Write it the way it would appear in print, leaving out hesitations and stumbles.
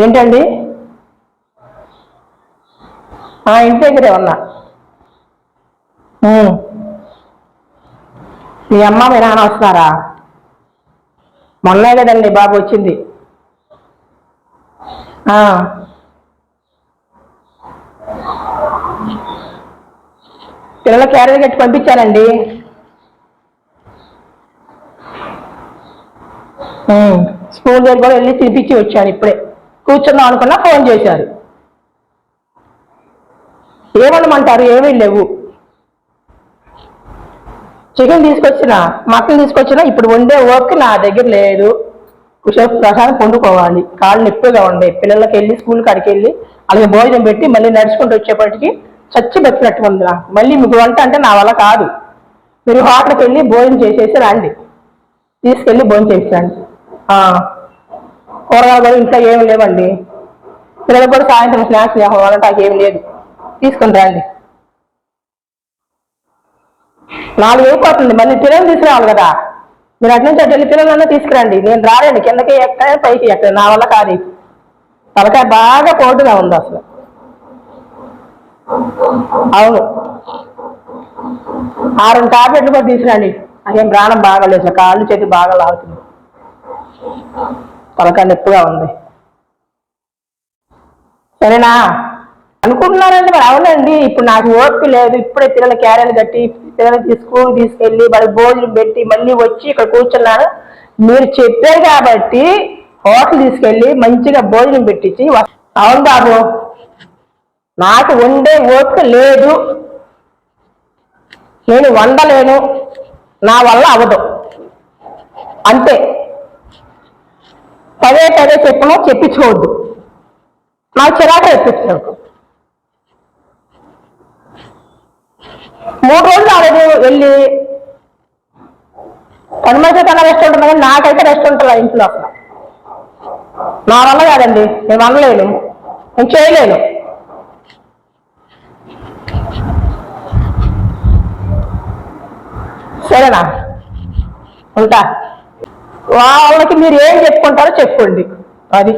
ఏంటండి? ఇంటి దగ్గరే ఉన్నా. మీ అమ్మ మీ నాన్న వస్తున్నారా? మొన్నే కదండి బాబు వచ్చింది. పిల్లల క్యారేజ్ కట్టి పంపించానండి. స్కూల్ దగ్గర కూడా వెళ్ళి తినిపించి వచ్చాను. ఇప్పుడే కూర్చుందాం అనుకున్నా ఫోన్ చేశారు. ఏమనమంటారు? ఏమీ లేవు. చికెన్ తీసుకొచ్చినా, మటన్ తీసుకొచ్చినా ఇప్పుడు వండే ఓపిక నా దగ్గర లేదు. కుషేపు ప్రసాదం వండుకోవాలి. కాళ్ళు నొప్పిగా ఉండే పిల్లలకి వెళ్ళి స్కూల్ కాడికి వెళ్ళి అలాగే భోజనం పెట్టి మళ్ళీ నడుచుకుంటూ వచ్చేప్పటికి చచ్చి బతినట్టు ఉంది నాకు. మళ్ళీ మీకు వంట అంటే నా వల్ల కాదు. మీరు హోటల్కి వెళ్ళి భోజనం చేసేసి రండి, తీసుకెళ్ళి భోజనం చేసేయండి. కూరగాయలు కూడా ఇంట్లో ఏమి లేవండి. పిల్లలకు కూడా సాయంత్రం స్నాక్స్ వాళ్ళంటే ఏమి లేదు. తీసుకుని రండి. 4 అయిపోతుంది. మళ్ళీ పిల్లలు తీసుకురావాలి కదా. మీరు అటు నుంచి అటు వెళ్ళి పిల్లలన్నా తీసుకురండి. నేను రాలేను, కిందకి ఎక్కడ పైకి ఎక్కడ నా వల్ల కాదు. తలకాయ బాగా పోటుగా ఉంది అసలు. అవును, 6 టాబ్లెట్లు కూడా తీసుకురండి. అదేం ప్రాణం బాగాలేదు, అసలు కాళ్ళు చేతి బాగా లాగుతుంది. తలకాయ నొప్పిగా ఉంది. సరేనా? అనుకుంటున్నారండి మరి. అవునండి, ఇప్పుడు నాకు ఓపిక లేదు. ఇప్పుడే పిల్లల క్యారెలు కట్టి పిల్లలకి స్కూల్ తీసుకెళ్ళి వాళ్ళకి భోజనం పెట్టి మళ్ళీ వచ్చి ఇక్కడ కూర్చున్నాను. మీరు చెప్పారు కాబట్టి హోటల్ తీసుకెళ్ళి మంచిగా భోజనం పెట్టించి. అవును బాబు, నాకు వండే ఓపిక లేదు. నేను వండలేను, నా వల్ల అవదు. అంతే. పదే చెప్పను, చెప్పించుకోవద్దు. నాకు చిరాకు తెప్పించాడు. 3 రోజులు రాలేదు వెళ్ళి. పనిమనిషి కన్నా రెస్ట్ ఉంటుంది కానీ నాకైతే రెస్ట్ ఉంటుందా ఇంట్లో? అసలు నా వల్ల కాదండి. నేను వండలేను, నేను చేయలేను. సరేనా? ఉంటా. వాళ్ళకి మీరు ఏం చెప్పుకుంటారో చెప్పుకోండి. అది